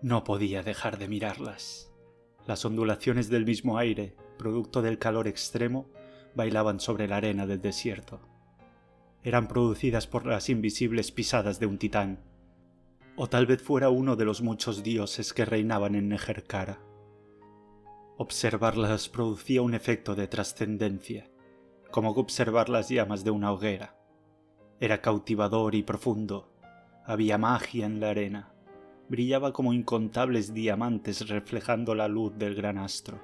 No podía dejar de mirarlas. Las ondulaciones del mismo aire, producto del calor extremo, bailaban sobre la arena del desierto. Eran producidas por las invisibles pisadas de un titán, o tal vez fuera uno de los muchos dioses que reinaban en Neferkara. Observarlas producía un efecto de trascendencia, como observar las llamas de una hoguera. Era cautivador y profundo. Había magia en la arena. Brillaba como incontables diamantes reflejando la luz del gran astro.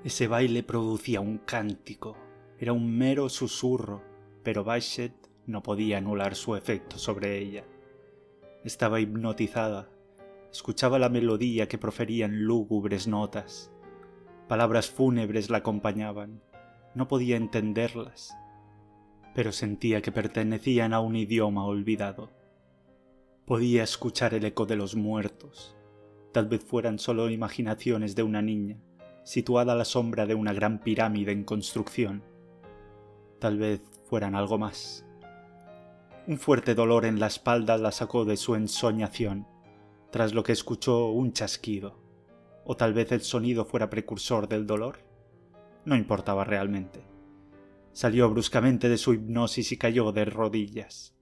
Ese baile producía un cántico. Era un mero susurro, pero Bashet no podía anular su efecto sobre ella. Estaba hipnotizada. Escuchaba la melodía que proferían lúgubres notas. Palabras fúnebres la acompañaban. No podía entenderlas, pero sentía que pertenecían a un idioma olvidado. Podía escuchar el eco de los muertos. Tal vez fueran solo imaginaciones de una niña, situada a la sombra de una gran pirámide en construcción. Tal vez fueran algo más. Un fuerte dolor en la espalda la sacó de su ensoñación, tras lo que escuchó un chasquido. O tal vez el sonido fuera precursor del dolor. No importaba realmente. Salió bruscamente de su hipnosis y cayó de rodillas.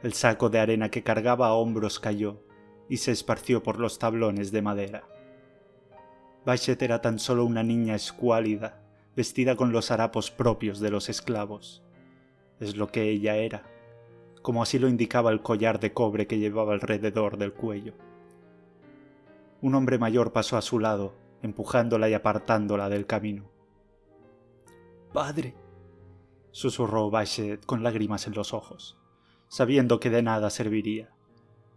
El saco de arena que cargaba a hombros cayó y se esparció por los tablones de madera. Bashet era tan solo una niña escuálida, vestida con los harapos propios de los esclavos. Es lo que ella era, como así lo indicaba el collar de cobre que llevaba alrededor del cuello. Un hombre mayor pasó a su lado, empujándola y apartándola del camino. «¡Padre!», susurró Bashet con lágrimas en los ojos, sabiendo que de nada serviría.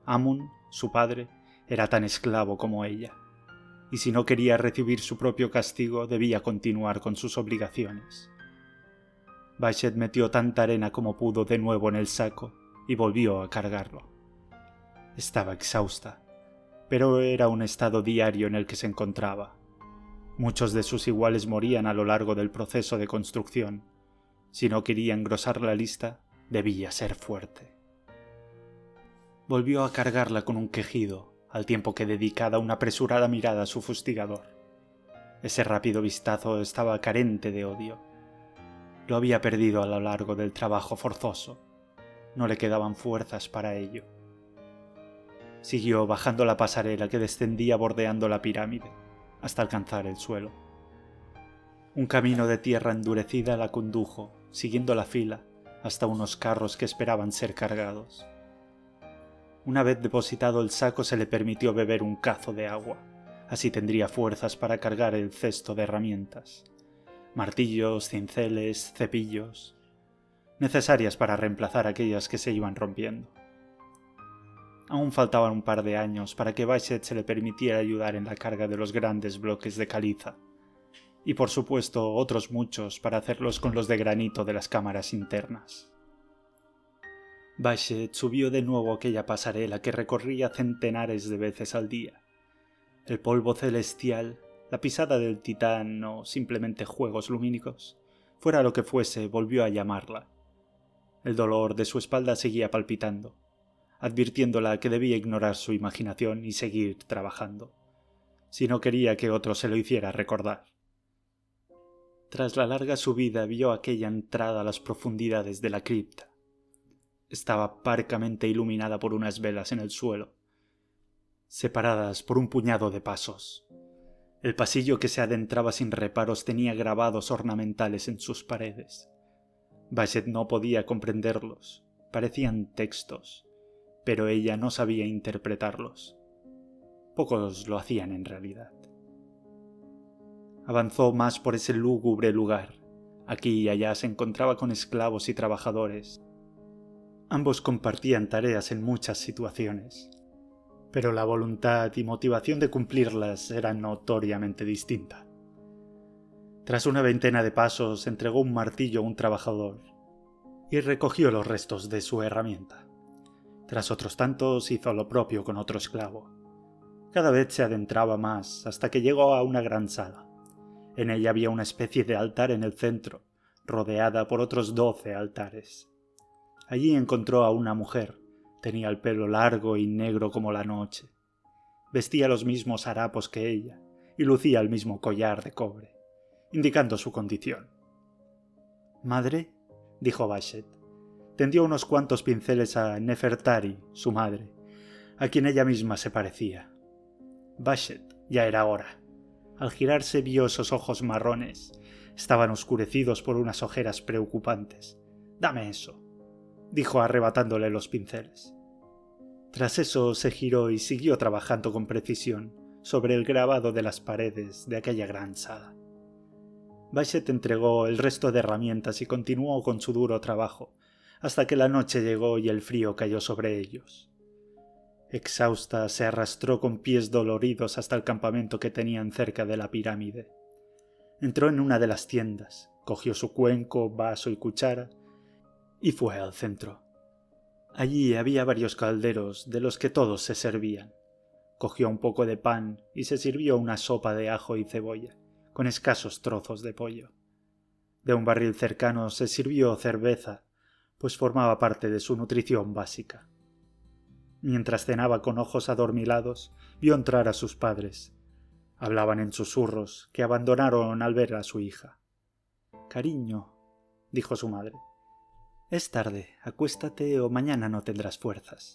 Amun, su padre, era tan esclavo como ella, y si no quería recibir su propio castigo debía continuar con sus obligaciones. Bashet metió tanta arena como pudo de nuevo en el saco y volvió a cargarlo. Estaba exhausta, pero era un estado diario en el que se encontraba. Muchos de sus iguales morían a lo largo del proceso de construcción. Si no quería engrosar la lista, debía ser fuerte. Volvió a cargarla con un quejido, al tiempo que dedicaba una apresurada mirada a su fustigador. Ese rápido vistazo estaba carente de odio. Lo había perdido a lo largo del trabajo forzoso. No le quedaban fuerzas para ello. Siguió bajando la pasarela que descendía bordeando la pirámide, hasta alcanzar el suelo. Un camino de tierra endurecida la condujo, siguiendo la fila, hasta unos carros que esperaban ser cargados. Una vez depositado el saco se le permitió beber un cazo de agua, así tendría fuerzas para cargar el cesto de herramientas. Martillos, cinceles, cepillos, necesarias para reemplazar aquellas que se iban rompiendo. Aún faltaban un par de años para que Bashet se le permitiera ayudar en la carga de los grandes bloques de caliza, y por supuesto otros muchos para hacerlos con los de granito de las cámaras internas. Bashet subió de nuevo aquella pasarela que recorría centenares de veces al día. El polvo celestial, la pisada del titán o simplemente juegos lumínicos, fuera lo que fuese, volvió a llamarla. El dolor de su espalda seguía palpitando, advirtiéndola que debía ignorar su imaginación y seguir trabajando, si no quería que otro se lo hiciera recordar. Tras la larga subida vio aquella entrada a las profundidades de la cripta. Estaba parcamente iluminada por unas velas en el suelo, separadas por un puñado de pasos. El pasillo que se adentraba sin reparos tenía grabados ornamentales en sus paredes. Bashet no podía comprenderlos, parecían textos, pero ella no sabía interpretarlos. Pocos lo hacían en realidad. Avanzó más por ese lúgubre lugar. Aquí y allá se encontraba con esclavos y trabajadores. Ambos compartían tareas en muchas situaciones, pero la voluntad y motivación de cumplirlas era notoriamente distinta. Tras una veintena de pasos entregó un martillo a un trabajador y recogió los restos de su herramienta. Tras otros tantos hizo lo propio con otro esclavo. Cada vez se adentraba más hasta que llegó a una gran sala. En ella había una especie de altar en el centro, rodeada por otros 12 altares. Allí encontró a una mujer. Tenía el pelo largo y negro como la noche. Vestía los mismos harapos que ella y lucía el mismo collar de cobre, indicando su condición. «Madre», dijo Bashet. Tendió unos cuantos pinceles a Nefertari, su madre, a quien ella misma se parecía. Bashet ya era hora. Al girarse vio esos ojos marrones. Estaban oscurecidos por unas ojeras preocupantes. «Dame eso», dijo arrebatándole los pinceles. Tras eso se giró y siguió trabajando con precisión sobre el grabado de las paredes de aquella gran sala. Bashet entregó el resto de herramientas y continuó con su duro trabajo, hasta que la noche llegó y el frío cayó sobre ellos. Exhausta, se arrastró con pies doloridos hasta el campamento que tenían cerca de la pirámide. Entró en una de las tiendas, cogió su cuenco, vaso y cuchara, y fue al centro. Allí había varios calderos de los que todos se servían. Cogió un poco de pan y se sirvió una sopa de ajo y cebolla, con escasos trozos de pollo. De un barril cercano se sirvió cerveza, pues formaba parte de su nutrición básica. Mientras cenaba con ojos adormilados, vio entrar a sus padres. Hablaban en susurros, que abandonaron al ver a su hija. «Cariño», dijo su madre, «es tarde, acuéstate o mañana no tendrás fuerzas».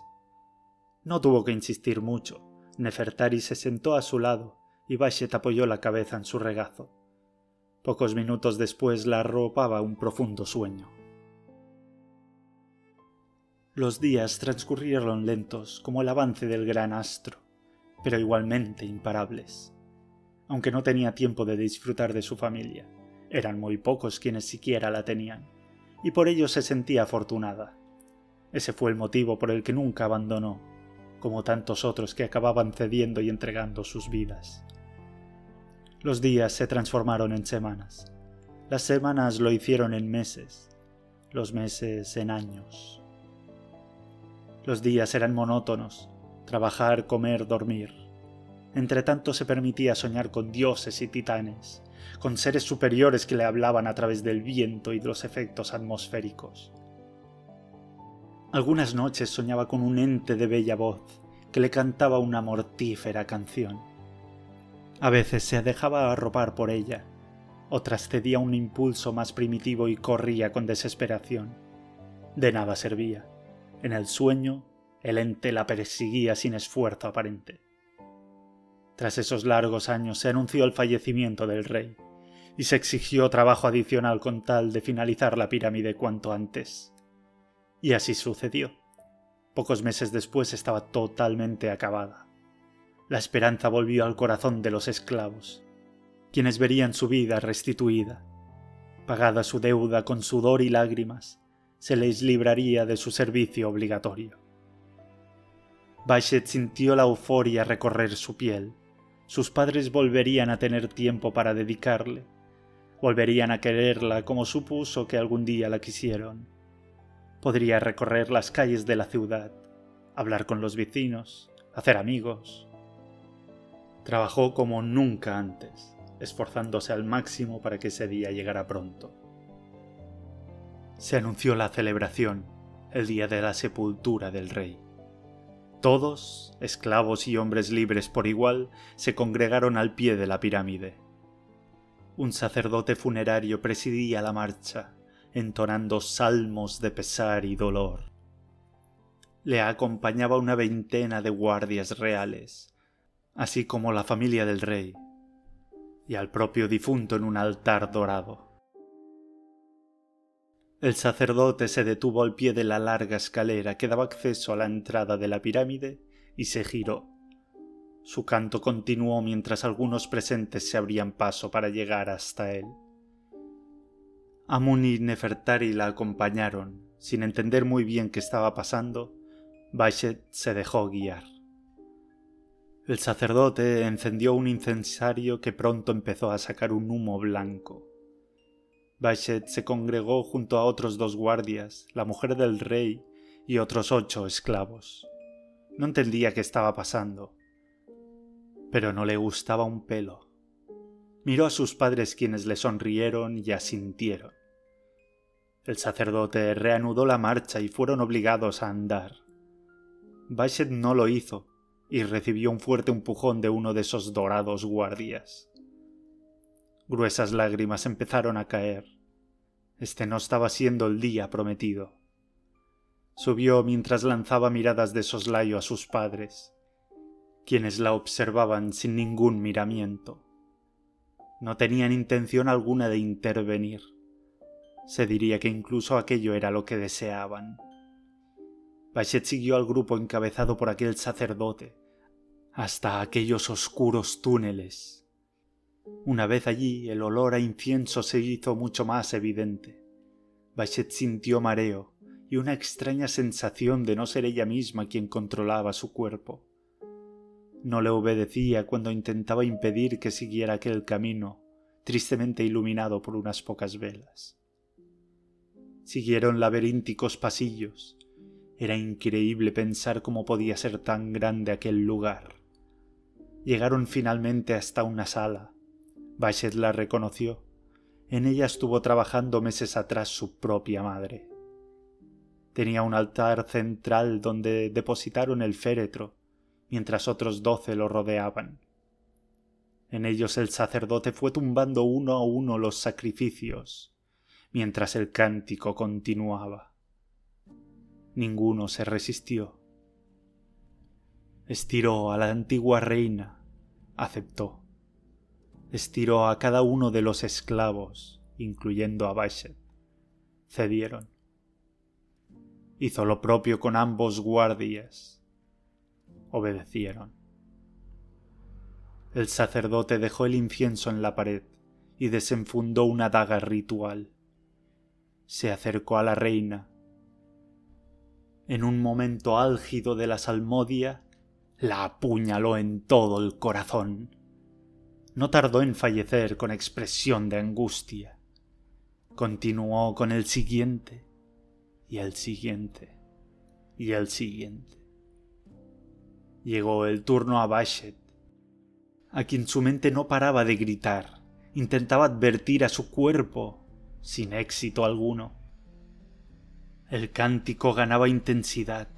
No tuvo que insistir mucho. Nefertari se sentó a su lado y Bashet apoyó la cabeza en su regazo. Pocos minutos después la arropaba un profundo sueño. Los días transcurrieron lentos como el avance del gran astro, pero igualmente imparables. Aunque no tenía tiempo de disfrutar de su familia, eran muy pocos quienes siquiera la tenían, y por ello se sentía afortunada. Ese fue el motivo por el que nunca abandonó, como tantos otros que acababan cediendo y entregando sus vidas. Los días se transformaron en semanas. Las semanas lo hicieron en meses, los meses en años. Los días eran monótonos, trabajar, comer, dormir. Entretanto se permitía soñar con dioses y titanes, con seres superiores que le hablaban a través del viento y de los efectos atmosféricos. Algunas noches soñaba con un ente de bella voz que le cantaba una mortífera canción. A veces se dejaba arropar por ella, otras cedía un impulso más primitivo y corría con desesperación. De nada servía. En el sueño, el ente la perseguía sin esfuerzo aparente. Tras esos largos años se anunció el fallecimiento del rey, y se exigió trabajo adicional con tal de finalizar la pirámide cuanto antes. Y así sucedió. Pocos meses después estaba totalmente acabada. La esperanza volvió al corazón de los esclavos, quienes verían su vida restituida. Pagada su deuda con sudor y lágrimas, se les libraría de su servicio obligatorio. Bashet sintió la euforia recorrer su piel. Sus padres volverían a tener tiempo para dedicarle. Volverían a quererla como supuso que algún día la quisieron. Podría recorrer las calles de la ciudad, hablar con los vecinos, hacer amigos. Trabajó como nunca antes, esforzándose al máximo para que ese día llegara pronto. Se anunció la celebración, el día de la sepultura del rey. Todos, esclavos y hombres libres por igual, se congregaron al pie de la pirámide. Un sacerdote funerario presidía la marcha, entonando salmos de pesar y dolor. Le acompañaba una veintena de guardias reales, así como la familia del rey, y al propio difunto en un altar dorado. El sacerdote se detuvo al pie de la larga escalera que daba acceso a la entrada de la pirámide y se giró. Su canto continuó mientras algunos presentes se abrían paso para llegar hasta él. Amun y Nefertari la acompañaron. Sin entender muy bien qué estaba pasando, Bashet se dejó guiar. El sacerdote encendió un incensario que pronto empezó a sacar un humo blanco. Bashet se congregó junto a otros 2 guardias, la mujer del rey y otros 8 esclavos. No entendía qué estaba pasando, pero no le gustaba un pelo. Miró a sus padres, quienes le sonrieron y asintieron. El sacerdote reanudó la marcha y fueron obligados a andar. Bashet no lo hizo, y recibió un fuerte empujón de uno de esos dorados guardias. Gruesas lágrimas empezaron a caer. Este no estaba siendo el día prometido. Subió mientras lanzaba miradas de soslayo a sus padres, quienes la observaban sin ningún miramiento. No tenían intención alguna de intervenir. Se diría que incluso aquello era lo que deseaban. Bashet siguió al grupo encabezado por aquel sacerdote hasta aquellos oscuros túneles. Una vez allí, el olor a incienso se hizo mucho más evidente. Bashet sintió mareo y una extraña sensación de no ser ella misma quien controlaba su cuerpo. No le obedecía cuando intentaba impedir que siguiera aquel camino, tristemente iluminado por unas pocas velas. Siguieron laberínticos pasillos. Era increíble pensar cómo podía ser tan grande aquel lugar. Llegaron finalmente hasta una sala. Bashet la reconoció. En ella estuvo trabajando meses atrás su propia madre. Tenía un altar central donde depositaron el féretro, mientras otros 12 lo rodeaban. En ellos el sacerdote fue tumbando uno a uno los sacrificios, mientras el cántico continuaba. Ninguno se resistió. Estiró a la antigua reina, aceptó. Estiró a cada uno de los esclavos, incluyendo a Bashet. Cedieron. Hizo lo propio con ambos guardias. Obedecieron. El sacerdote dejó el incienso en la pared y desenfundó una daga ritual. Se acercó a la reina. En un momento álgido de la salmodia, la apuñaló en todo el corazón. No tardó en fallecer con expresión de angustia. Continuó con el siguiente, y el siguiente, y el siguiente. Llegó el turno a Bashet, a quien su mente no paraba de gritar. Intentaba advertir a su cuerpo, sin éxito alguno. El cántico ganaba intensidad.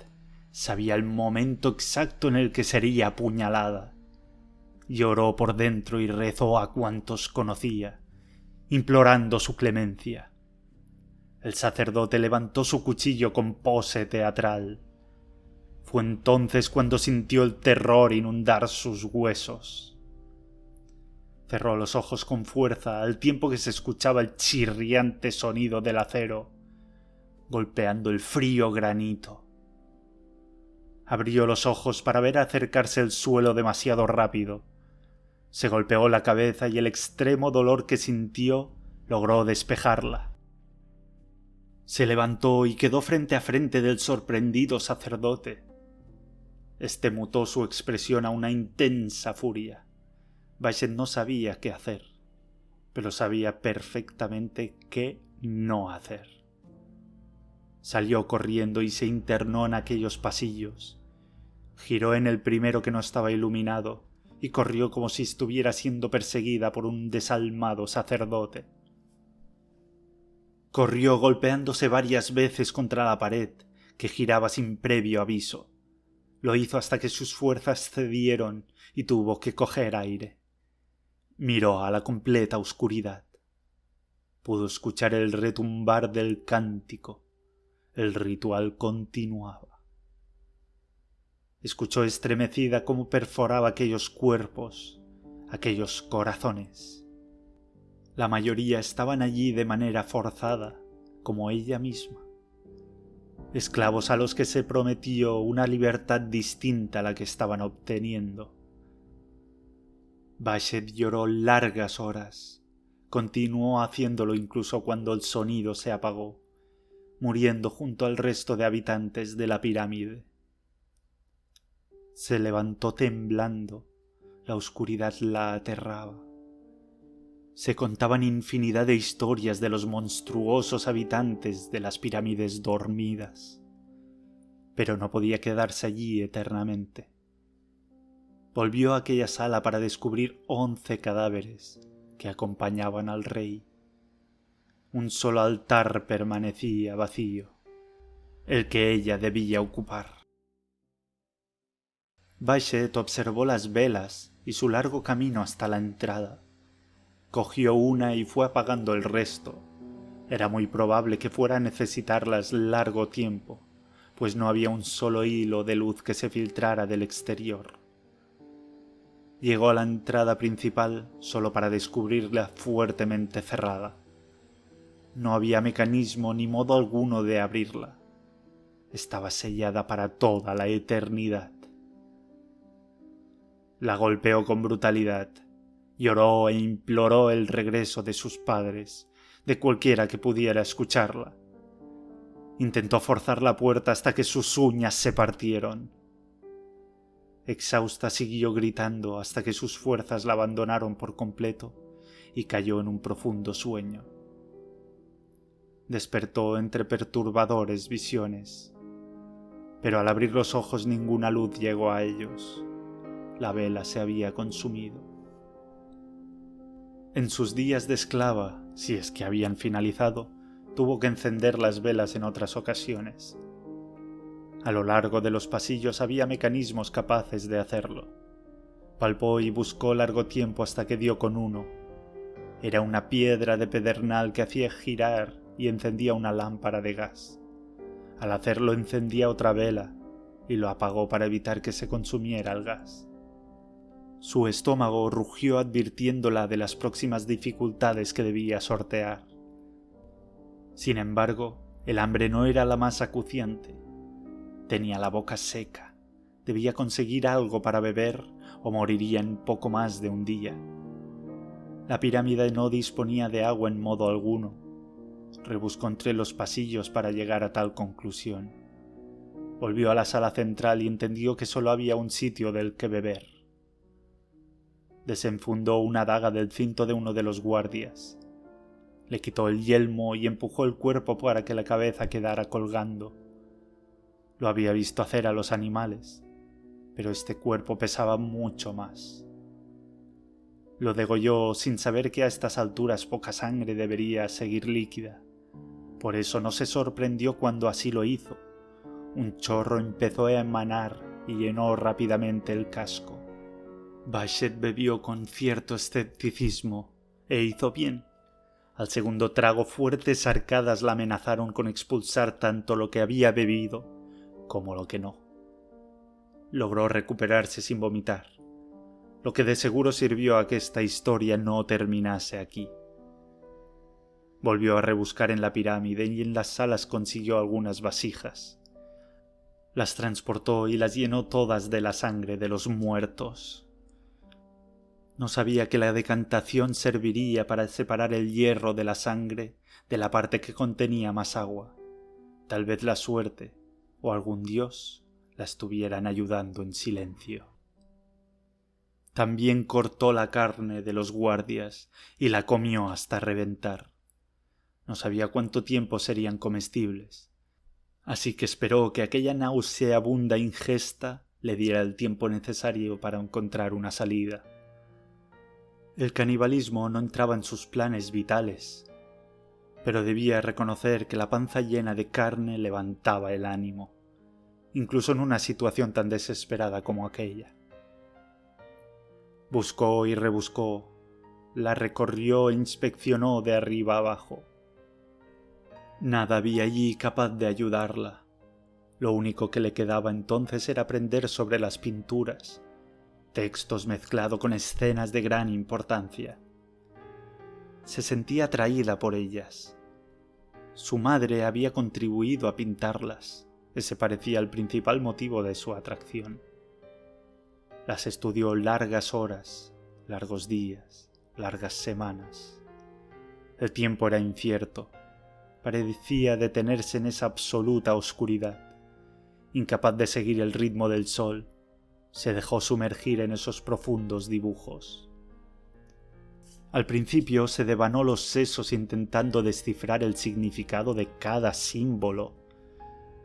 Sabía el momento exacto en el que sería apuñalada. Lloró por dentro y rezó a cuantos conocía, implorando su clemencia. El sacerdote levantó su cuchillo con pose teatral. Fue entonces cuando sintió el terror inundar sus huesos. Cerró los ojos con fuerza al tiempo que se escuchaba el chirriante sonido del acero, golpeando el frío granito. Abrió los ojos para ver acercarse el suelo demasiado rápido. Se golpeó la cabeza y el extremo dolor que sintió logró despejarla. Se levantó y quedó frente a frente del sorprendido sacerdote. Este mutó su expresión a una intensa furia. Bashet no sabía qué hacer, pero sabía perfectamente qué no hacer. Salió corriendo y se internó en aquellos pasillos. Giró en el primero que no estaba iluminado y corrió como si estuviera siendo perseguida por un desalmado sacerdote. Corrió golpeándose varias veces contra la pared, que giraba sin previo aviso. Lo hizo hasta que sus fuerzas cedieron y tuvo que coger aire. Miró a la completa oscuridad. Pudo escuchar el retumbar del cántico. El ritual continuaba. Escuchó estremecida cómo perforaba aquellos cuerpos, aquellos corazones. La mayoría estaban allí de manera forzada, como ella misma. Esclavos a los que se prometió una libertad distinta a la que estaban obteniendo. Bashet lloró largas horas. Continuó haciéndolo incluso cuando el sonido se apagó, muriendo junto al resto de habitantes de la pirámide. Se levantó temblando. La oscuridad la aterraba. Se contaban infinidad de historias de los monstruosos habitantes de las pirámides dormidas, pero no podía quedarse allí eternamente. Volvió a aquella sala para descubrir 11 cadáveres que acompañaban al rey. Un solo altar permanecía vacío, el que ella debía ocupar. Baixet observó las velas y su largo camino hasta la entrada. Cogió una y fue apagando el resto. Era muy probable que fuera a necesitarlas largo tiempo, pues no había un solo hilo de luz que se filtrara del exterior. Llegó a la entrada principal solo para descubrirla fuertemente cerrada. No había mecanismo ni modo alguno de abrirla. Estaba sellada para toda la eternidad. La golpeó con brutalidad. Lloró e imploró el regreso de sus padres, de cualquiera que pudiera escucharla. Intentó forzar la puerta hasta que sus uñas se partieron. Exhausta siguió gritando hasta que sus fuerzas la abandonaron por completo y cayó en un profundo sueño. Despertó entre perturbadores visiones, pero al abrir los ojos ninguna luz llegó a ellos. La vela se había consumido. En sus días de esclava, si es que habían finalizado, tuvo que encender las velas en otras ocasiones. A lo largo de los pasillos había mecanismos capaces de hacerlo. Palpó y buscó largo tiempo hasta que dio con uno. Era una piedra de pedernal que hacía girar y encendía una lámpara de gas. Al hacerlo encendía otra vela y lo apagó para evitar que se consumiera el gas. Su estómago rugió advirtiéndola de las próximas dificultades que debía sortear. Sin embargo, el hambre no era la más acuciante. Tenía la boca seca. Debía conseguir algo para beber o moriría en poco más de un día. La pirámide no disponía de agua en modo alguno. Rebuscó entre los pasillos para llegar a tal conclusión. Volvió a la sala central y entendió que solo había un sitio del que beber. Desenfundó una daga del cinto de uno de los guardias. Le quitó el yelmo y empujó el cuerpo para que la cabeza quedara colgando. Lo había visto hacer a los animales, pero este cuerpo pesaba mucho más. Lo degolló sin saber que a estas alturas poca sangre debería seguir líquida. Por eso no se sorprendió cuando así lo hizo. Un chorro empezó a emanar y llenó rápidamente el casco. Baixet bebió con cierto escepticismo, e hizo bien. Al segundo trago fuertes arcadas la amenazaron con expulsar tanto lo que había bebido como lo que no. Logró recuperarse sin vomitar, lo que de seguro sirvió a que esta historia no terminase aquí. Volvió a rebuscar en la pirámide y en las salas consiguió algunas vasijas. Las transportó y las llenó todas de la sangre de los muertos. No sabía que la decantación serviría para separar el hierro de la sangre de la parte que contenía más agua. Tal vez la suerte o algún dios la estuvieran ayudando en silencio. También cortó la carne de los guardias y la comió hasta reventar. No sabía cuánto tiempo serían comestibles, así que esperó que aquella nauseabunda ingesta le diera el tiempo necesario para encontrar una salida. El canibalismo no entraba en sus planes vitales, pero debía reconocer que la panza llena de carne levantaba el ánimo, incluso en una situación tan desesperada como aquella. Buscó y rebuscó, la recorrió e inspeccionó de arriba abajo. Nada había allí capaz de ayudarla. Lo único que le quedaba entonces era aprender sobre las pinturas, textos mezclado con escenas de gran importancia. Se sentía atraída por ellas. Su madre había contribuido a pintarlas. Ese parecía el principal motivo de su atracción. Las estudió largas horas, largos días, largas semanas. El tiempo era incierto. Parecía detenerse en esa absoluta oscuridad. Incapaz de seguir el ritmo del sol, se dejó sumergir en esos profundos dibujos. Al principio se devanó los sesos intentando descifrar el significado de cada símbolo.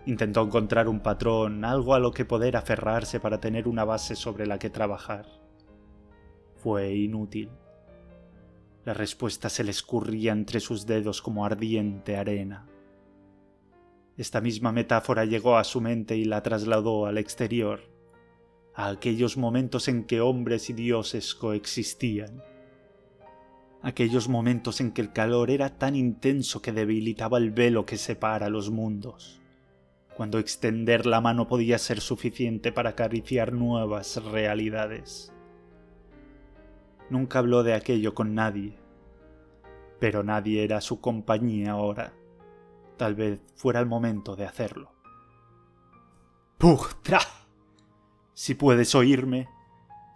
Intentó encontrar un patrón, algo a lo que poder aferrarse para tener una base sobre la que trabajar. Fue inútil. La respuesta se le escurría entre sus dedos como ardiente arena. Esta misma metáfora llegó a su mente y la trasladó al exterior. a aquellos momentos en que hombres y dioses coexistían. Aquellos momentos en que el calor era tan intenso que debilitaba el velo que separa los mundos, cuando extender la mano podía ser suficiente para acariciar nuevas realidades. Nunca habló de aquello con nadie, pero nadie era su compañía ahora. Tal vez fuera el momento de hacerlo. ¡Pugtra! Si puedes oírme,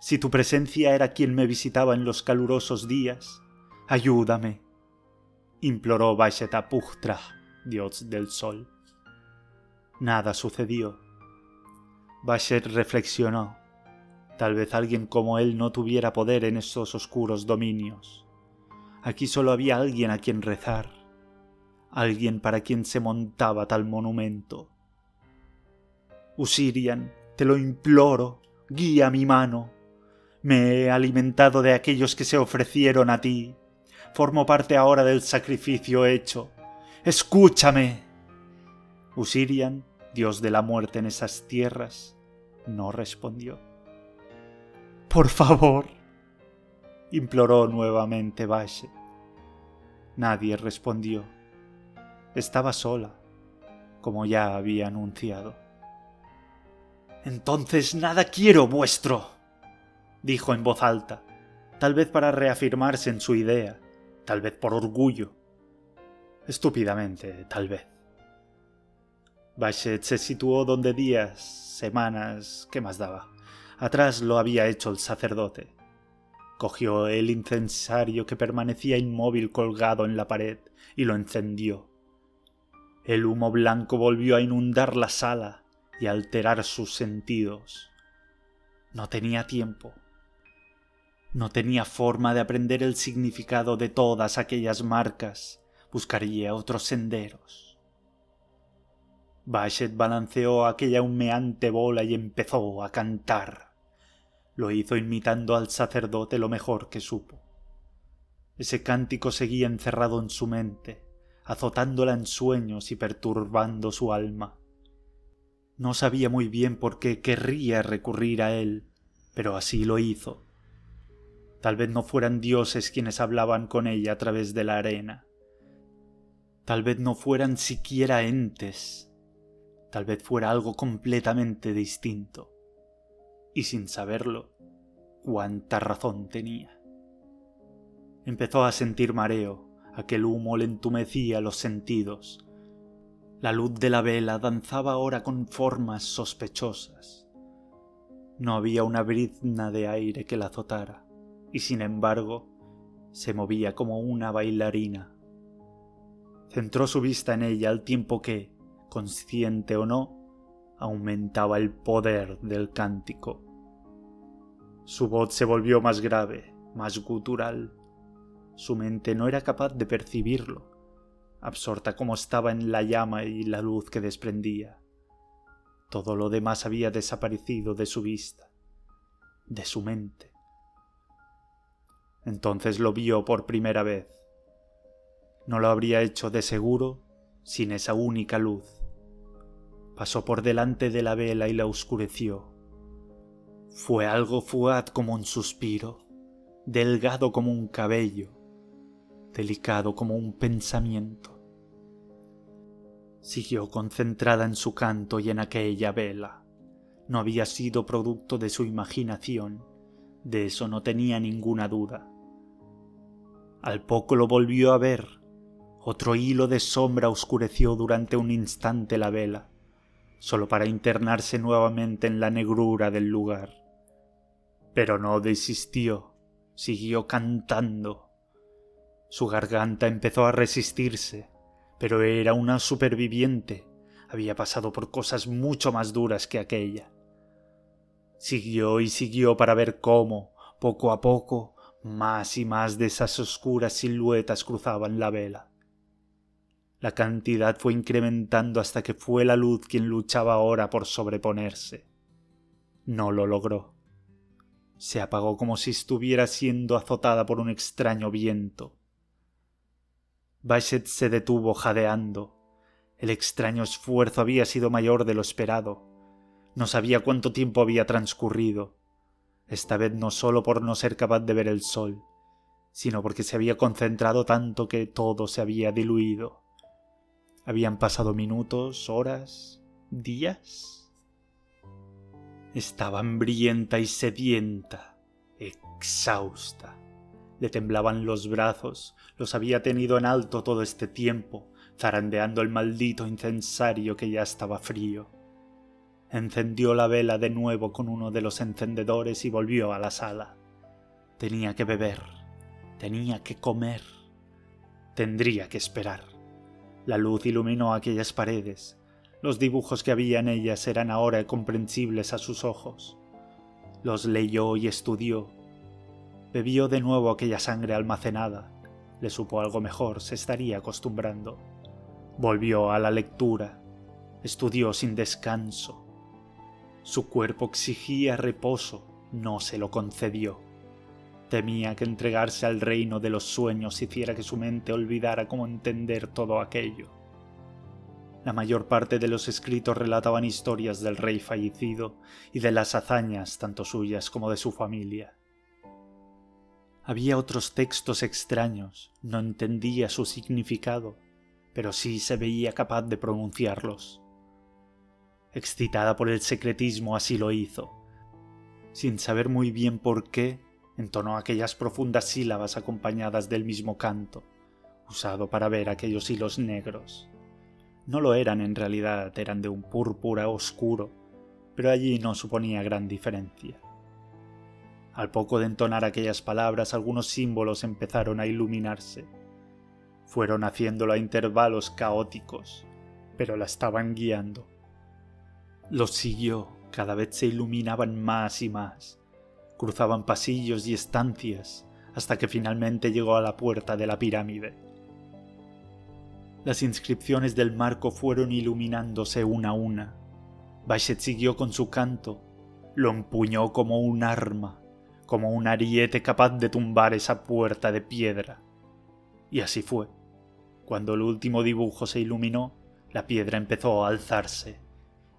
si tu presencia era quien me visitaba en los calurosos días, ayúdame, imploró Bashet a Pugtra, dios del sol. Nada sucedió. Bashet reflexionó. Tal vez alguien como él no tuviera poder en estos oscuros dominios. Aquí solo había alguien a quien rezar, alguien para quien se montaba tal monumento. Usirian, te lo imploro, guía mi mano. Me he alimentado de aquellos que se ofrecieron a ti. Formo parte ahora del sacrificio hecho. ¡Escúchame! Usirian, dios de la muerte en esas tierras, no respondió. «Por favor», imploró nuevamente Bashet. Nadie respondió. Estaba sola, como ya había anunciado. «Entonces nada quiero vuestro», dijo en voz alta, tal vez para reafirmarse en su idea, tal vez por orgullo. Estúpidamente, tal vez. Bashet se situó donde días, semanas, ¿qué más daba? Atrás lo había hecho el sacerdote. Cogió el incensario que permanecía inmóvil colgado en la pared y lo encendió. El humo blanco volvió a inundar la sala y a alterar sus sentidos. No tenía tiempo. No tenía forma de aprender el significado de todas aquellas marcas. Buscaría otros senderos. Bashet balanceó aquella humeante bola y empezó a cantar. Lo hizo imitando al sacerdote lo mejor que supo. Ese cántico seguía encerrado en su mente, azotándola en sueños y perturbando su alma. No sabía muy bien por qué querría recurrir a él, pero así lo hizo. Tal vez no fueran dioses quienes hablaban con ella a través de la arena. Tal vez no fueran siquiera entes. Tal vez fuera algo completamente distinto. Y sin saberlo, cuánta razón tenía. Empezó a sentir mareo, aquel humo le entumecía los sentidos. La luz de la vela danzaba ahora con formas sospechosas. No había una brizna de aire que la azotara, y sin embargo, se movía como una bailarina. Centró su vista en ella al tiempo que, consciente o no, aumentaba el poder del cántico. Su voz se volvió más grave, más gutural. Su mente no era capaz de percibirlo, absorta como estaba en la llama y la luz que desprendía. Todo lo demás había desaparecido de su vista, de su mente. Entonces lo vio por primera vez. No lo habría hecho de seguro sin esa única luz. Pasó por delante de la vela y la oscureció. Fue algo fugaz como un suspiro, delgado como un cabello, delicado como un pensamiento. Siguió concentrada en su canto y en aquella vela. No había sido producto de su imaginación, de eso no tenía ninguna duda. Al poco lo volvió a ver. Otro hilo de sombra oscureció durante un instante la vela, solo para internarse nuevamente en la negrura del lugar. Pero no desistió, siguió cantando. Su garganta empezó a resistirse, pero era una superviviente. Había pasado por cosas mucho más duras que aquella. Siguió y siguió para ver cómo, poco a poco, más y más de esas oscuras siluetas cruzaban la vela. La cantidad fue incrementando hasta que fue la luz quien luchaba ahora por sobreponerse. No lo logró. Se apagó como si estuviera siendo azotada por un extraño viento. Bashet se detuvo jadeando. El extraño esfuerzo había sido mayor de lo esperado. No sabía cuánto tiempo había transcurrido, esta vez no solo por no ser capaz de ver el sol, sino porque se había concentrado tanto que todo se había diluido. Habían pasado minutos, horas, días. Estaba hambrienta y sedienta, exhausta. Le temblaban los brazos, los había tenido en alto todo este tiempo, zarandeando el maldito incensario que ya estaba frío. Encendió la vela de nuevo con uno de los encendedores y volvió a la sala. Tenía que beber, tenía que comer, tendría que esperar. La luz iluminó aquellas paredes. Los dibujos que había en ellas eran ahora comprensibles a sus ojos. Los leyó y estudió. Bebió de nuevo aquella sangre almacenada. Le supo algo mejor, se estaría acostumbrando. Volvió a la lectura. Estudió sin descanso. Su cuerpo exigía reposo, no se lo concedió. Temía que entregarse al reino de los sueños hiciera que su mente olvidara cómo entender todo aquello. La mayor parte de los escritos relataban historias del rey fallecido y de las hazañas tanto suyas como de su familia. Había otros textos extraños, no entendía su significado, pero sí se veía capaz de pronunciarlos. Excitada por el secretismo así lo hizo. Sin saber muy bien por qué, entonó aquellas profundas sílabas acompañadas del mismo canto, usado para ver aquellos hilos negros. No lo eran en realidad, eran de un púrpura oscuro, pero allí no suponía gran diferencia. Al poco de entonar aquellas palabras, algunos símbolos empezaron a iluminarse. Fueron haciéndolo a intervalos caóticos, pero la estaban guiando. Los siguió, cada vez se iluminaban más y más. Cruzaban pasillos y estancias, hasta que finalmente llegó a la puerta de la pirámide. Las inscripciones del marco fueron iluminándose una a una. Bashet siguió con su canto, lo empuñó como un arma, como un ariete capaz de tumbar esa puerta de piedra. Y así fue. Cuando el último dibujo se iluminó, la piedra empezó a alzarse,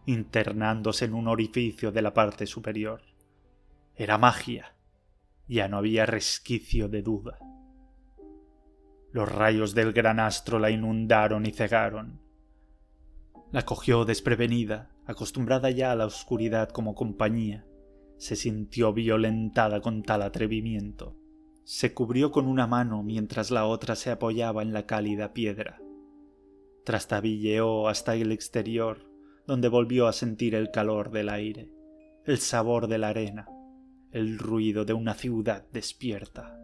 internándose en un orificio de la parte superior. Era magia. Ya no había resquicio de duda. Los rayos del gran astro la inundaron y cegaron. La cogió desprevenida, acostumbrada ya a la oscuridad como compañía. Se sintió violentada con tal atrevimiento. Se cubrió con una mano mientras la otra se apoyaba en la cálida piedra. Trastabilleó hasta el exterior, donde volvió a sentir el calor del aire, el sabor de la arena, el ruido de una ciudad despierta.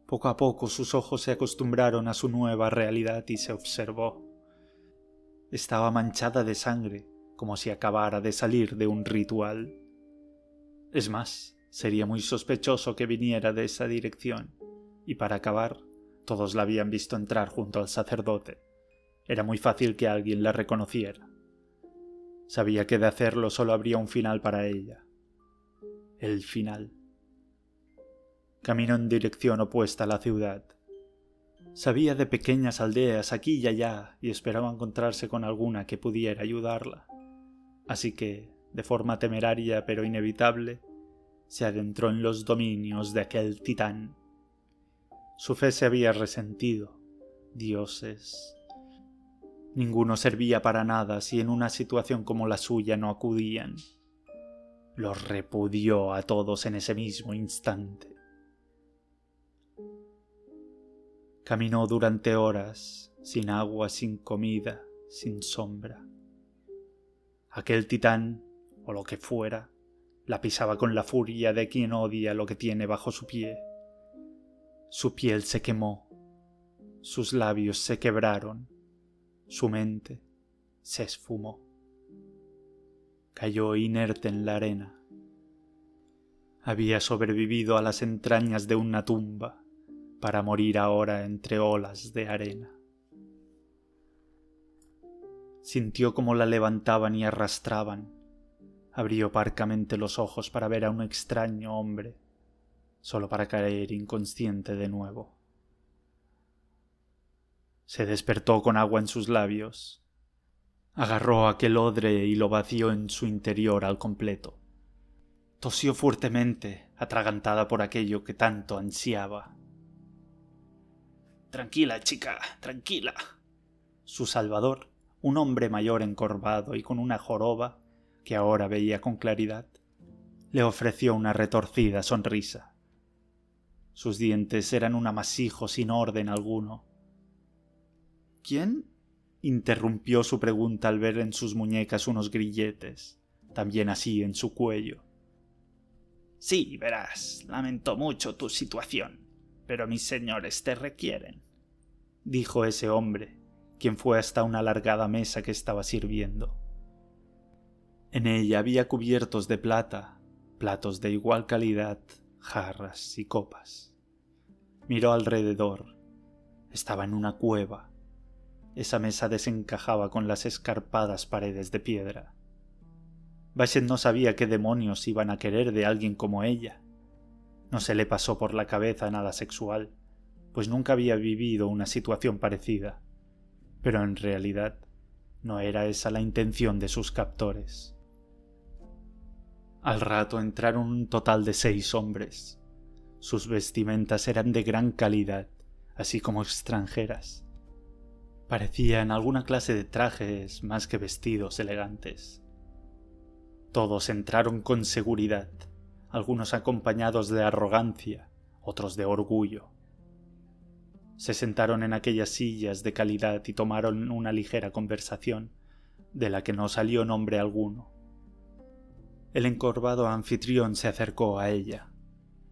Poco a poco sus ojos se acostumbraron a su nueva realidad y se observó. Estaba manchada de sangre, como si acabara de salir de un ritual. Es más, sería muy sospechoso que viniera de esa dirección, y para acabar, todos la habían visto entrar junto al sacerdote. Era muy fácil que alguien la reconociera. Sabía que de hacerlo solo habría un final para ella. El final. Caminó en dirección opuesta a la ciudad. Sabía de pequeñas aldeas aquí y allá y esperaba encontrarse con alguna que pudiera ayudarla. Así que, de forma temeraria pero inevitable, se adentró en los dominios de aquel titán. Su fe se había resentido. Dioses. Ninguno servía para nada si en una situación como la suya no acudían. Los repudió a todos en ese mismo instante. Caminó durante horas, sin agua, sin comida, sin sombra. Aquel titán, o lo que fuera, la pisaba con la furia de quien odia lo que tiene bajo su pie. Su piel se quemó, sus labios se quebraron, su mente se esfumó. Cayó inerte en la arena. Había sobrevivido a las entrañas de una tumba para morir ahora entre olas de arena. Sintió cómo la levantaban y arrastraban. Abrió parcamente los ojos para ver a un extraño hombre, solo para caer inconsciente de nuevo. Se despertó con agua en sus labios. Agarró aquel odre y lo vació en su interior al completo. Tosió fuertemente, atragantada por aquello que tanto ansiaba. «Tranquila, chica, tranquila». Su salvador, un hombre mayor encorvado y con una joroba, que ahora veía con claridad, le ofreció una retorcida sonrisa. Sus dientes eran un amasijo sin orden alguno. «¿Quién?» interrumpió su pregunta al ver en sus muñecas unos grilletes, también así en su cuello. «Sí, verás, lamento mucho tu situación, pero mis señores te requieren», dijo ese hombre, quien fue hasta una alargada mesa que estaba sirviendo. En ella había cubiertos de plata, platos de igual calidad, jarras y copas. Miró alrededor. Estaba en una cueva. Esa mesa desencajaba con las escarpadas paredes de piedra. Bashet no sabía qué demonios iban a querer de alguien como ella. No se le pasó por la cabeza nada sexual, pues nunca había vivido una situación parecida. Pero en realidad no era esa la intención de sus captores. Al rato entraron un total de 6 hombres. Sus vestimentas eran de gran calidad, así como extranjeras. Parecían alguna clase de trajes más que vestidos elegantes. Todos entraron con seguridad, algunos acompañados de arrogancia, otros de orgullo. Se sentaron en aquellas sillas de calidad y tomaron una ligera conversación, de la que no salió nombre alguno. El encorvado anfitrión se acercó a ella.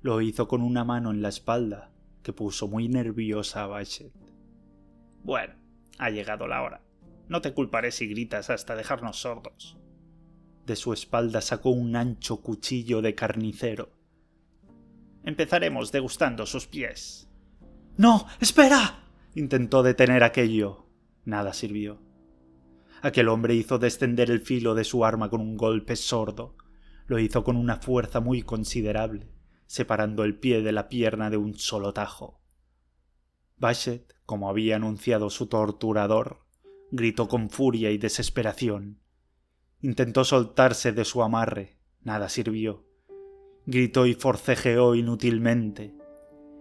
Lo hizo con una mano en la espalda, que puso muy nerviosa a Bashet. «Bueno, ha llegado la hora. No te culparé si gritas hasta dejarnos sordos». De su espalda sacó un ancho cuchillo de carnicero. «Empezaremos degustando sus pies». «¡No! ¡Espera!», intentó detener aquello. Nada sirvió. Aquel hombre hizo descender el filo de su arma con un golpe sordo. Lo hizo con una fuerza muy considerable, separando el pie de la pierna de un solo tajo. Bashet, como había anunciado su torturador, gritó con furia y desesperación. Intentó soltarse de su amarre, nada sirvió. Gritó y forcejeó inútilmente.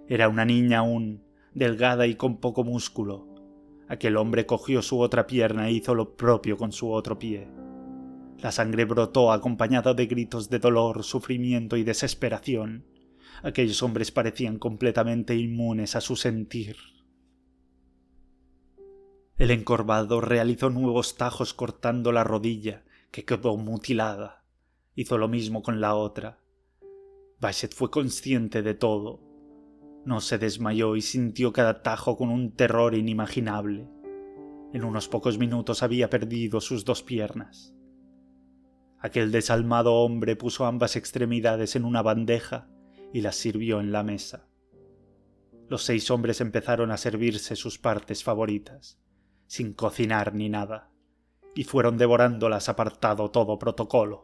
Era una niña aún, delgada y con poco músculo. Aquel hombre cogió su otra pierna e hizo lo propio con su otro pie. La sangre brotó acompañada de gritos de dolor, sufrimiento y desesperación. Aquellos hombres parecían completamente inmunes a su sentir. El encorvado realizó nuevos tajos cortando la rodilla, que quedó mutilada. Hizo lo mismo con la otra. Bashet fue consciente de todo. No se desmayó y sintió cada tajo con un terror inimaginable. En unos pocos minutos había perdido sus 2 piernas. Aquel desalmado hombre puso ambas extremidades en una bandeja y las sirvió en la mesa. Los 6 hombres empezaron a servirse sus partes favoritas, sin cocinar ni nada, y fueron devorándolas apartado todo protocolo.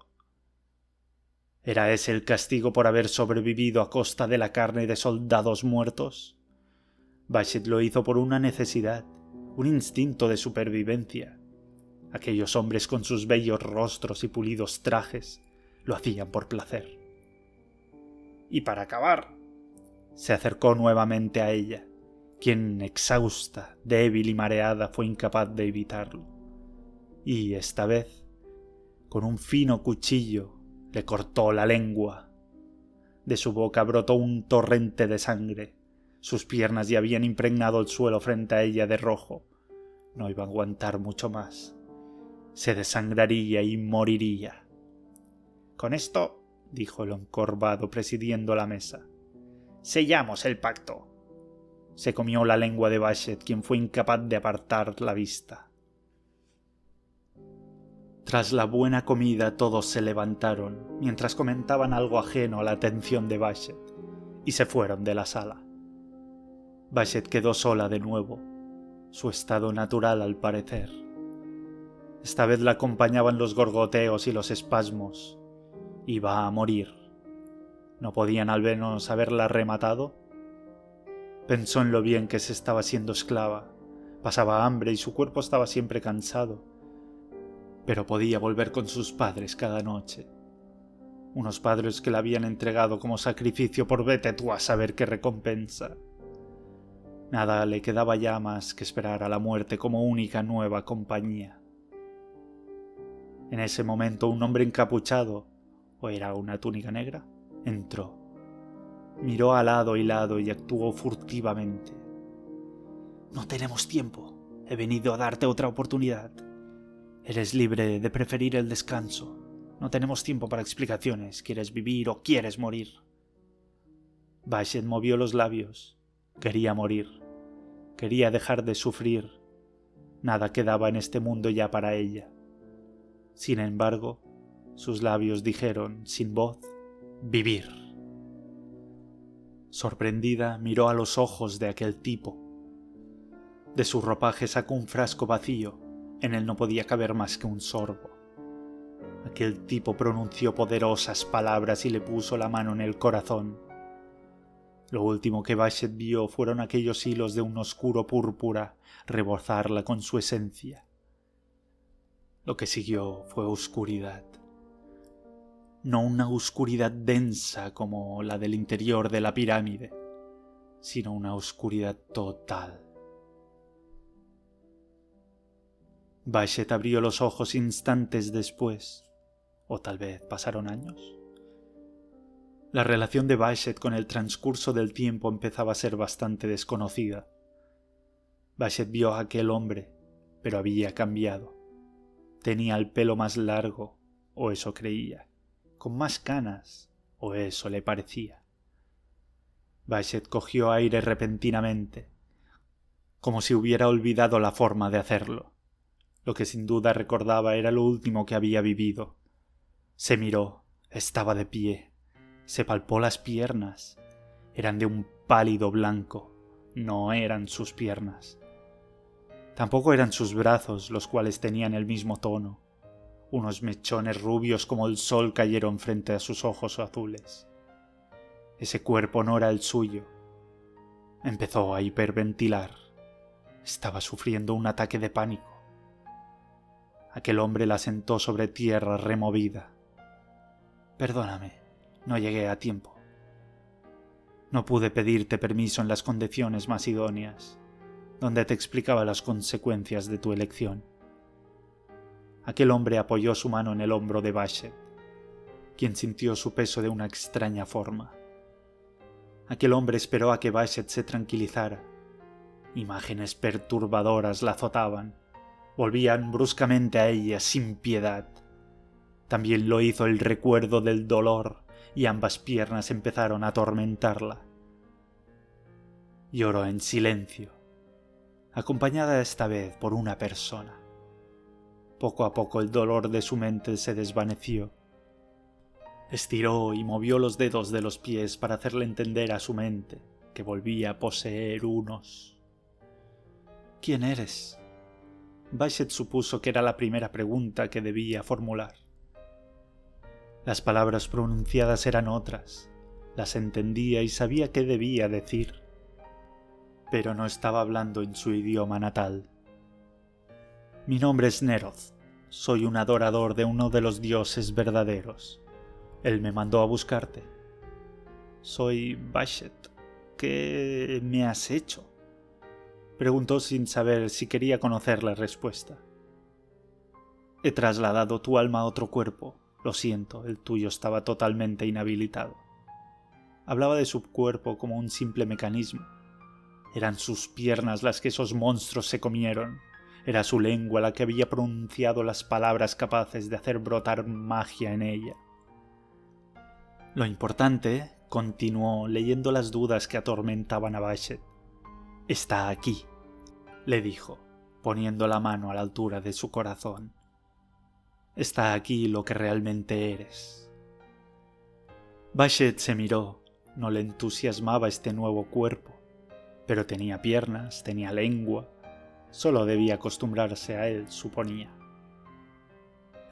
¿Era ese el castigo por haber sobrevivido a costa de la carne de soldados muertos? Bashet lo hizo por una necesidad, un instinto de supervivencia. Aquellos hombres con sus bellos rostros y pulidos trajes lo hacían por placer. Y para acabar, se acercó nuevamente a ella, quien, exhausta, débil y mareada, fue incapaz de evitarlo. Y esta vez, con un fino cuchillo, le cortó la lengua. De su boca brotó un torrente de sangre. Sus piernas ya habían impregnado el suelo frente a ella de rojo. No iba a aguantar mucho más. Se desangraría y moriría. «Con esto», dijo el encorvado presidiendo la mesa, «sellamos el pacto». Se comió la lengua de Bashet, quien fue incapaz de apartar la vista. Tras la buena comida todos se levantaron, mientras comentaban algo ajeno a la atención de Bashet, y se fueron de la sala. Bashet quedó sola de nuevo, su estado natural al parecer. Esta vez la acompañaban los gorgoteos y los espasmos. Iba a morir. ¿No podían al menos haberla rematado? Pensó en lo bien que se estaba siendo esclava. Pasaba hambre y su cuerpo estaba siempre cansado. pero podía volver con sus padres cada noche. Unos padres que la habían entregado como sacrificio por vete tú a saber qué recompensa. Nada le quedaba ya más que esperar a la muerte como única nueva compañía. En ese momento un hombre encapuchado, ¿o era una túnica negra?, entró. Miró a lado y lado y actuó furtivamente. «No tenemos tiempo. He venido a darte otra oportunidad. Eres libre de preferir el descanso. No tenemos tiempo para explicaciones. ¿Quieres vivir o quieres morir?» Bashet movió los labios. Quería morir. Quería dejar de sufrir. Nada quedaba en este mundo ya para ella. Sin embargo, sus labios dijeron, sin voz, «vivir». Sorprendida, miró a los ojos de aquel tipo. De su ropaje sacó un frasco vacío. En él no podía caber más que un sorbo. Aquel tipo pronunció poderosas palabras y le puso la mano en el corazón. Lo último que Bashet vio fueron aquellos hilos de un oscuro púrpura rebozarla con su esencia. Lo que siguió fue oscuridad. No una oscuridad densa como la del interior de la pirámide, sino una oscuridad total. Bashet abrió los ojos instantes después, o tal vez pasaron años. La relación de Bashet con el transcurso del tiempo empezaba a ser bastante desconocida. Bashet vio a aquel hombre, pero había cambiado. Tenía el pelo más largo, o eso creía, con más canas, o eso le parecía. Bashet cogió aire repentinamente, como si hubiera olvidado la forma de hacerlo. Lo que sin duda recordaba era lo último que había vivido. Se miró, estaba de pie, se palpó las piernas. Eran de un pálido blanco, no eran sus piernas. Tampoco eran sus brazos, los cuales tenían el mismo tono. Unos mechones rubios como el sol cayeron frente a sus ojos azules. Ese cuerpo no era el suyo. Empezó a hiperventilar. Estaba sufriendo un ataque de pánico. Aquel hombre la sentó sobre tierra removida. «Perdóname, no llegué a tiempo. No pude pedirte permiso en las condiciones más idóneas, donde te explicaba las consecuencias de tu elección». Aquel hombre apoyó su mano en el hombro de Bashet, quien sintió su peso de una extraña forma. Aquel hombre esperó a que Bashet se tranquilizara. Imágenes perturbadoras la azotaban. Volvían bruscamente a ella sin piedad. También lo hizo el recuerdo del dolor y ambas piernas empezaron a atormentarla. Lloró en silencio, acompañada esta vez por una persona. Poco a poco el dolor de su mente se desvaneció. Estiró y movió los dedos de los pies para hacerle entender a su mente que volvía a poseer unos. «¿Quién eres?». Bashet supuso que era la primera pregunta que debía formular. Las palabras pronunciadas eran otras, las entendía y sabía qué debía decir, pero no estaba hablando en su idioma natal. «Mi nombre es Neroth. Soy un adorador de uno de los dioses verdaderos. Él me mandó a buscarte». «Soy Bashet. ¿Qué me has hecho?», preguntó sin saber si quería conocer la respuesta. «He trasladado tu alma a otro cuerpo. Lo siento, el tuyo estaba totalmente inhabilitado». Hablaba de su cuerpo como un simple mecanismo. Eran sus piernas las que esos monstruos se comieron. Era su lengua la que había pronunciado las palabras capaces de hacer brotar magia en ella. Lo importante, continuó leyendo las dudas que atormentaban a Bashet, «está aquí», le dijo, poniendo la mano a la altura de su corazón. «Está aquí lo que realmente eres». Bashet se miró. No le entusiasmaba este nuevo cuerpo, pero tenía piernas, tenía lengua. Solo debía acostumbrarse a él, suponía.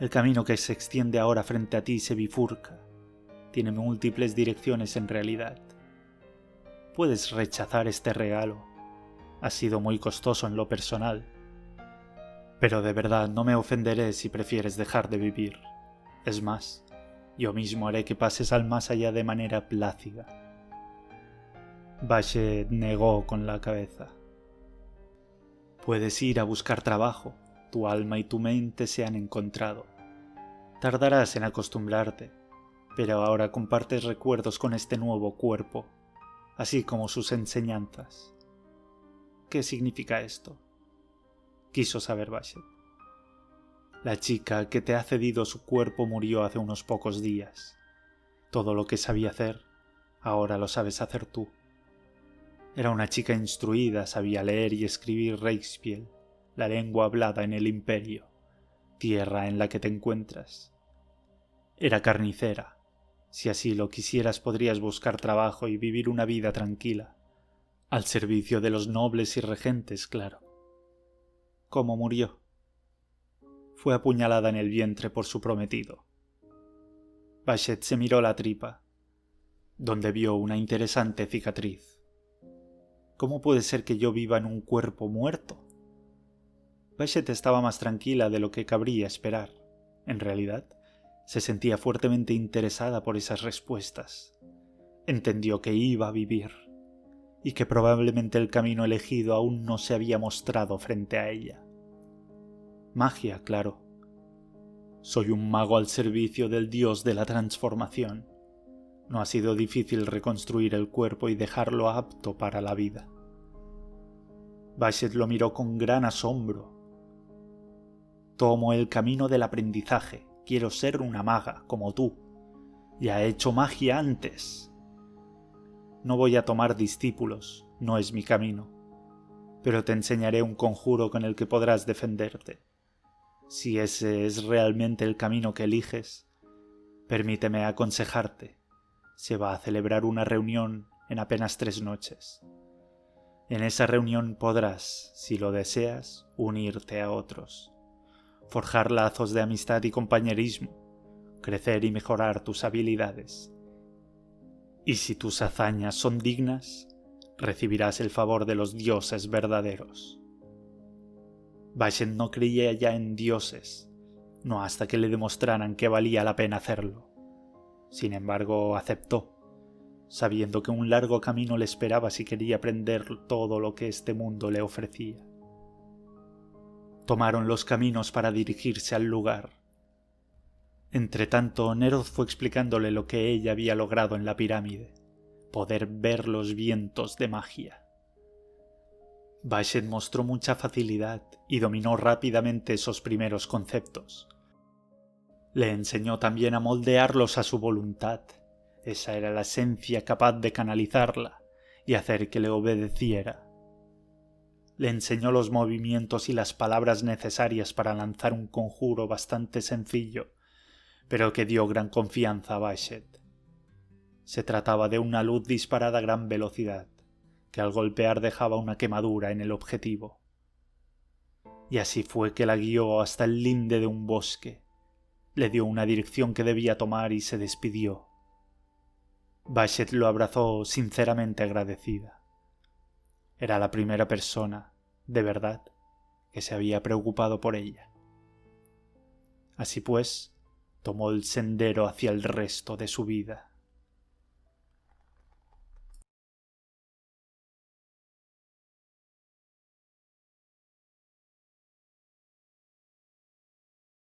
«El camino que se extiende ahora frente a ti se bifurca. Tiene múltiples direcciones en realidad. Puedes rechazar este regalo. Ha sido muy costoso en lo personal. Pero de verdad no me ofenderé si prefieres dejar de vivir. Es más, yo mismo haré que pases al más allá de manera plácida. Bashet negó con la cabeza. Puedes ir a buscar trabajo. Tu alma y tu mente se han encontrado. Tardarás en acostumbrarte, pero ahora compartes recuerdos con este nuevo cuerpo, así como sus enseñanzas. ¿Qué significa esto? Quiso saber Bashet. La chica que te ha cedido su cuerpo murió hace unos pocos días. Todo lo que sabía hacer, ahora lo sabes hacer tú. Era una chica instruida, sabía leer y escribir Reichspiel, la lengua hablada en el Imperio, tierra en la que te encuentras. Era carnicera. Si así lo quisieras podrías buscar trabajo y vivir una vida tranquila, al servicio de los nobles y regentes, claro. ¿Cómo murió? Fue apuñalada en el vientre por su prometido. Bashet se miró la tripa, donde vio una interesante cicatriz. ¿Cómo puede ser que yo viva en un cuerpo muerto? Bashet estaba más tranquila de lo que cabría esperar. En realidad, se sentía fuertemente interesada por esas respuestas. Entendió que iba a vivir, y que probablemente el camino elegido aún no se había mostrado frente a ella. Magia, claro. Soy un mago al servicio del dios de la transformación. No ha sido difícil reconstruir el cuerpo y dejarlo apto para la vida. Bashet lo miró con gran asombro. Tomo el camino del aprendizaje. Quiero ser una maga, como tú. Ya he hecho magia antes. No voy a tomar discípulos, no es mi camino. Pero te enseñaré un conjuro con el que podrás defenderte. Si ese es realmente el camino que eliges, permíteme aconsejarte. Se va a celebrar una reunión en apenas 3 noches. En esa reunión podrás, si lo deseas, unirte a otros, forjar lazos de amistad y compañerismo, crecer y mejorar tus habilidades. Y si tus hazañas son dignas, recibirás el favor de los dioses verdaderos. Bashet no creía ya en dioses, no hasta que le demostraran que valía la pena hacerlo. Sin embargo, aceptó, sabiendo que un largo camino le esperaba si quería aprender todo lo que este mundo le ofrecía. Tomaron los caminos para dirigirse al lugar. Entretanto, Neroth fue explicándole lo que ella había logrado en la pirámide, poder ver los vientos de magia. Bashet mostró mucha facilidad y dominó rápidamente esos primeros conceptos. Le enseñó también a moldearlos a su voluntad. Esa era la esencia capaz de canalizarla y hacer que le obedeciera. Le enseñó los movimientos y las palabras necesarias para lanzar un conjuro bastante sencillo, pero que dio gran confianza a Bashet. Se trataba de una luz disparada a gran velocidad, que al golpear dejaba una quemadura en el objetivo. Y así fue que la guió hasta el linde de un bosque. Le dio una dirección que debía tomar y se despidió. Bashet lo abrazó sinceramente agradecida. Era la primera persona, de verdad, que se había preocupado por ella. Así pues, tomó el sendero hacia el resto de su vida.